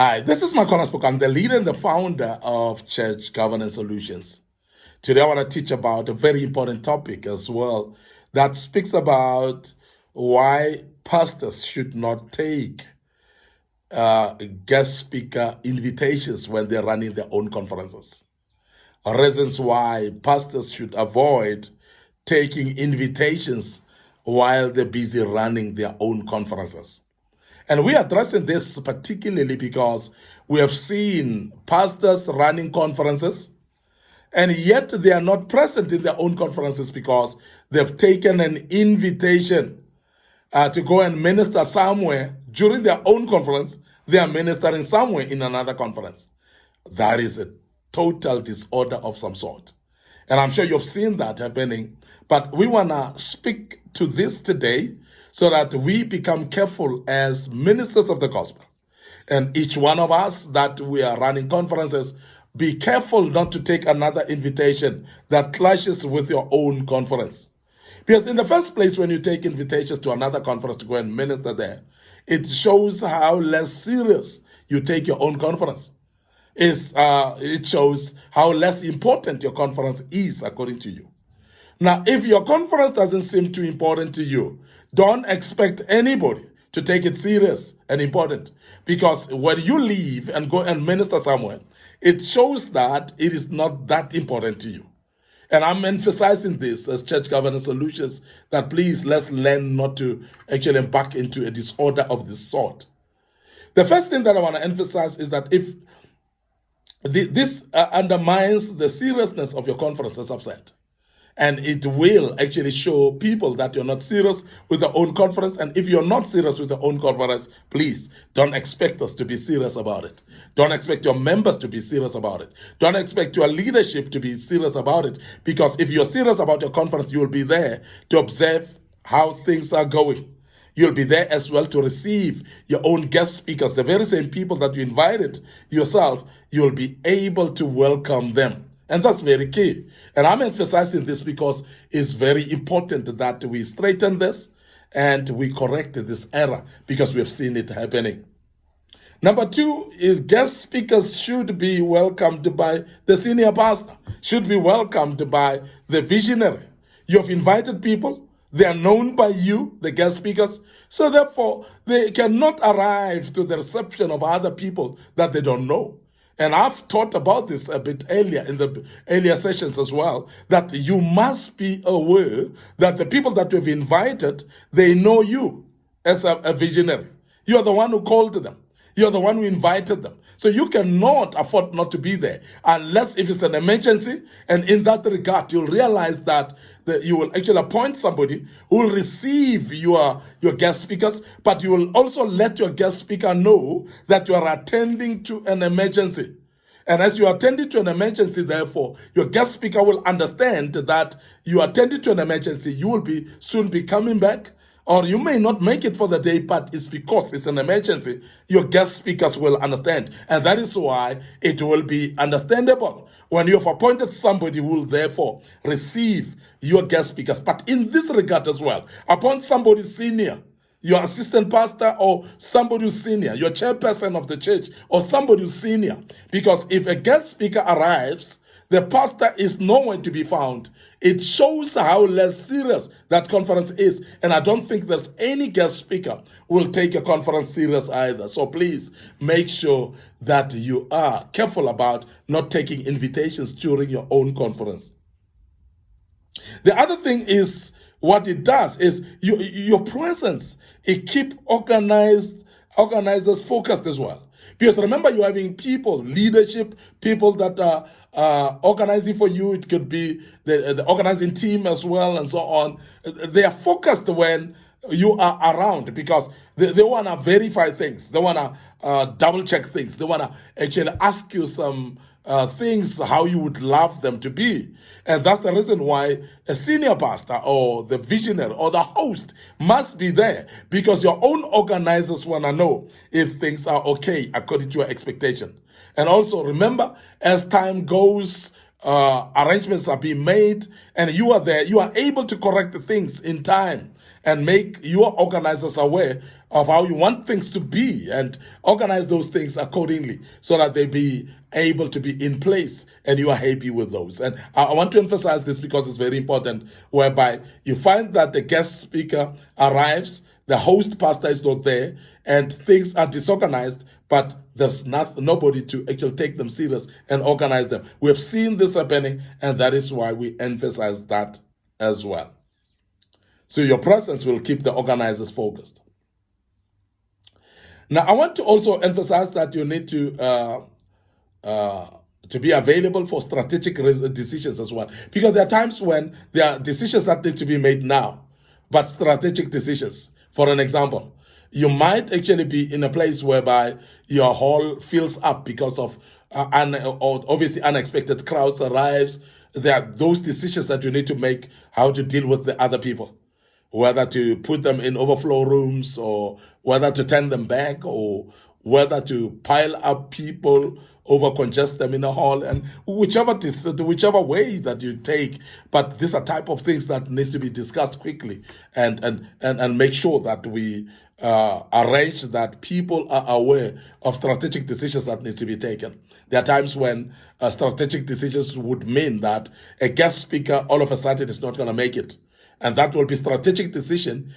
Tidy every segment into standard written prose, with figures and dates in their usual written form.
Hi, this is Micornus Phokane. I'm the leader and the founder of Church Governance Solutions. Today I want to teach about a very important topic as well that speaks about why pastors should not take guest speaker invitations when they're running their own conferences. Reasons why pastors should avoid taking invitations while they're busy running their own conferences. And we are addressing this particularly because we have seen pastors running conferences, and yet they are not present in their own conferences because they've taken an invitation to go and minister somewhere during their own conference. They are ministering somewhere in another conference. That is a total disorder of some sort. And I'm sure you've seen that happening. But we want to speak to this today so that we become careful as ministers of the gospel. And each one of us that we are running conferences, be careful not to take another invitation that clashes with your own conference. Because in the first place, when you take invitations to another conference to go and minister there, it shows how less serious you take your own conference. It shows how less important your conference is according to you. Now, if your conference doesn't seem too important to you, don't expect anybody to take it serious and important. Because when you leave and go and minister somewhere, it shows that it is not that important to you. And I'm emphasizing this as Church Governance Solutions, that please, let's learn not to actually embark into a disorder of this sort. The first thing that I want to emphasize is that if this undermines the seriousness of your conference, as I've said. And it will actually show people that you're not serious with your own conference. And if you're not serious with your own conference, please don't expect us to be serious about it. Don't expect your members to be serious about it. Don't expect your leadership to be serious about it. Because if you're serious about your conference, you will be there to observe how things are going. You'll be there as well to receive your own guest speakers, the very same people that you invited yourself. You'll be able to welcome them. And that's very key. And I'm emphasizing this because it's very important that we straighten this and we correct this error because we have seen it happening. Number two is guest speakers should be welcomed by the senior pastor, should be welcomed by the visionary. You've invited people. They are known by you, the guest speakers. So therefore, they cannot arrive to the reception of other people that they don't know. And I've taught about this a bit earlier in the earlier sessions as well, that you must be aware that the people that you've invited, they know you as a visionary. You're the one who called them. You're the one who invited them. So you cannot afford not to be there unless if it's an emergency. And in that regard, you'll realize that you will actually appoint somebody who will receive your guest speakers, but you will also let your guest speaker know that you are attending to an emergency. And as you are attending to an emergency, therefore, your guest speaker will understand that you are attending to an emergency. You will soon be coming back, or you may not make it for the day, but it's because it's an emergency. Your guest speakers will understand. And that is why it will be understandable when you have appointed somebody who will therefore receive your guest speakers. But in this regard as well, appoint somebody senior, your assistant pastor or somebody who's senior, your chairperson of the church or somebody who's senior. Because if a guest speaker arrives, the pastor is nowhere to be found. It shows how less serious that conference is. And I don't think there's any guest speaker who will take a conference serious either. So please make sure that you are careful about not taking invitations during your own conference. The other thing is what it does is your presence. It keeps organizers focused as well. Because remember, you're having people, leadership, people that are organizing for you. It could be the organizing team as well and so on. They are focused when you are around because they want to verify things. They want to double check things. They want to actually ask you some things how you would love them to be. And that's the reason why a senior pastor or the visionary or the host must be there, because your own organizers want to know if things are okay according to your expectation. And also remember, as time goes, arrangements are being made and you are there, you are able to correct the things in time. and make your organizers aware of how you want things to be and organize those things accordingly so that they be able to be in place and you are happy with those. And I want to emphasize this because it's very important, whereby you find that the guest speaker arrives, the host pastor is not there, and things are disorganized, but there's nobody to actually take them serious and organize them. We have seen this happening, and that is why we emphasize that as well. So your presence will keep the organizers focused. Now, I want to also emphasize that you need to be available for strategic decisions as well. Because there are times when there are decisions that need to be made now, but strategic decisions. For an example, you might actually be in a place whereby your hall fills up because of obviously unexpected crowds arrives. There are those decisions that you need to make, how to deal with the other people, whether to put them in overflow rooms or whether to turn them back or whether to pile up people, over congest them in a hall, and whichever way that you take. But these are type of things that needs to be discussed quickly and make sure that we arrange that people are aware of strategic decisions that need to be taken. There are times when strategic decisions would mean that a guest speaker all of a sudden is not going to make it. And that will be strategic decision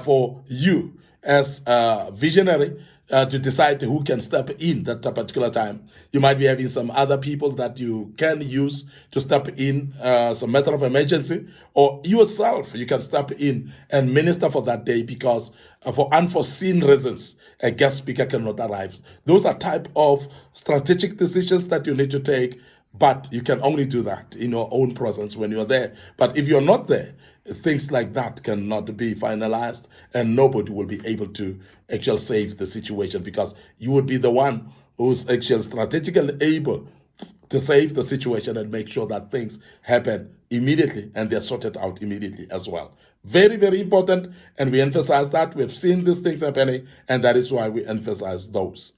for you as a visionary to decide who can step in at a particular time. You might be having some other people that you can use to step in some matter of emergency, or yourself, you can step in and minister for that day because for unforeseen reasons, a guest speaker cannot arrive. Those are type of strategic decisions that you need to take, but you can only do that in your own presence when you're there. But if you're not there, things like that cannot be finalized, and nobody will be able to actually save the situation, because you would be the one who's actually strategically able to save the situation and make sure that things happen immediately and they're sorted out immediately as well. Very, very important, and we emphasize that. We've seen these things happening, and that is why we emphasize those.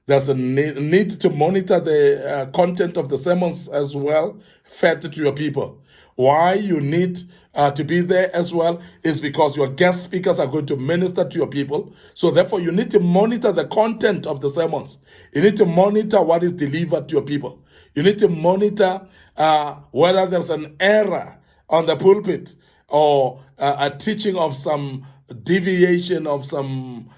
There's a need to monitor the content of the sermons as well, fed to your people. Why you need to be there as well is because your guest speakers are going to minister to your people. So therefore, you need to monitor the content of the sermons. You need to monitor what is delivered to your people. You need to monitor whether there's an error on the pulpit or a teaching of some deviation of some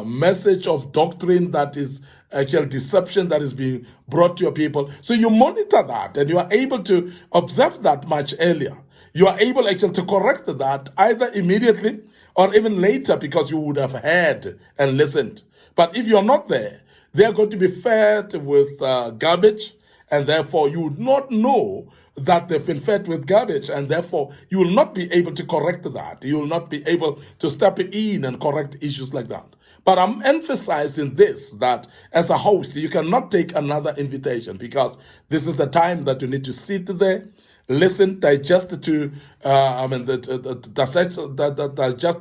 message of doctrine that is actual deception that is being brought to your people. So you monitor that, and you are able to observe that much earlier. You are able actually to correct that either immediately or even later, because you would have heard and listened. But if you're not there, they are going to be fed with garbage, and therefore you would not know that they've been fed with garbage, and therefore you will not be able to correct that. You will not be able to step in and correct issues like that. But I'm emphasizing this, that as a host, you cannot take another invitation, because this is the time that you need to sit there, listen, digest digest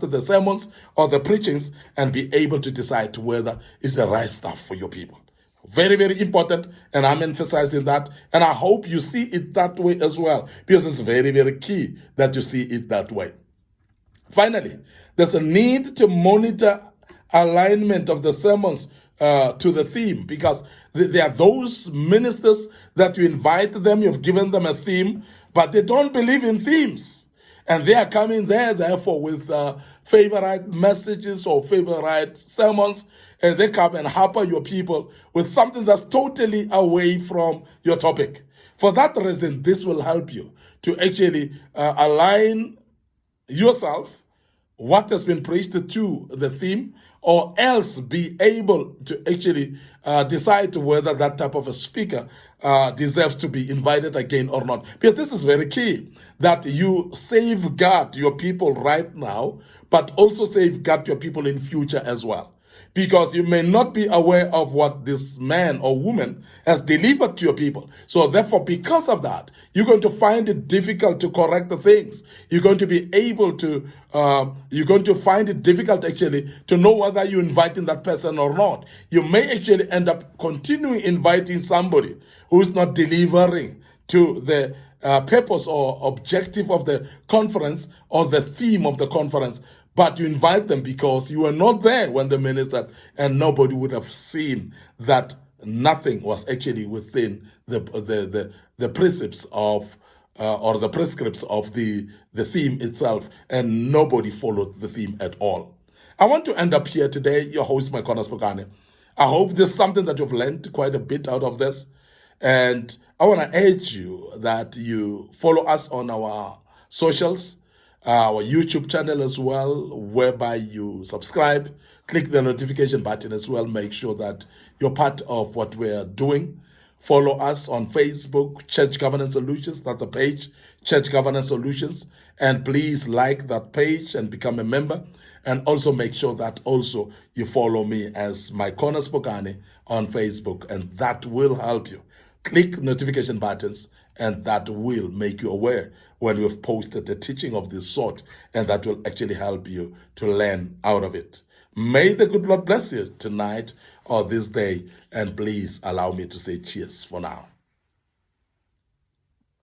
the sermons or the preachings, and be able to decide whether it's the right stuff for your people. Very, very important, and I'm emphasizing that, and I hope you see it that way as well, because it's very, very key that you see it that way. Finally, there's a need to monitor alignment of the sermons to the theme, because there are those ministers that you invite them, you've given them a theme, but they don't believe in themes, and they are coming there therefore with favorite messages or favorite sermons, and they come and hamper your people with something that's totally away from your topic. For that reason, this will help you to actually align yourself, what has been preached, to the theme, or else be able to actually decide whether that type of a speaker deserves to be invited again or not. Because this is very key, that you safeguard your people right now, but also safeguard your people in future as well. Because you may not be aware of what this man or woman has delivered to your people. So therefore, because of that, you're going to find it difficult to correct the things. You're going to be able to, you're going to find it difficult actually to know whether you're inviting that person or not. You may actually end up continuing inviting somebody who is not delivering to the purpose or objective of the conference or the theme of the conference, but you invite them because you were not there when the ministered, and nobody would have seen that nothing was actually within the precepts of or the prescripts of the theme itself, and nobody followed the theme at all. I want to end up here today, your host, Micornus Phokane. I hope there's something that you've learned quite a bit out of this. And I want to urge you that you follow us on our socials, our YouTube channel as well, whereby you subscribe, click the notification button as well. Make sure that you're part of what we're doing. Follow us on Facebook, Church Governance Solutions. That's the page, Church Governance Solutions. And please like that page and become a member. And also make sure that also you follow me as Micornus Phokane on Facebook, and that will help you. Click notification buttons, and that will make you aware when we've posted a teaching of this sort, and that will actually help you to learn out of it. May the good Lord bless you tonight or this day, and please allow me to say cheers for now.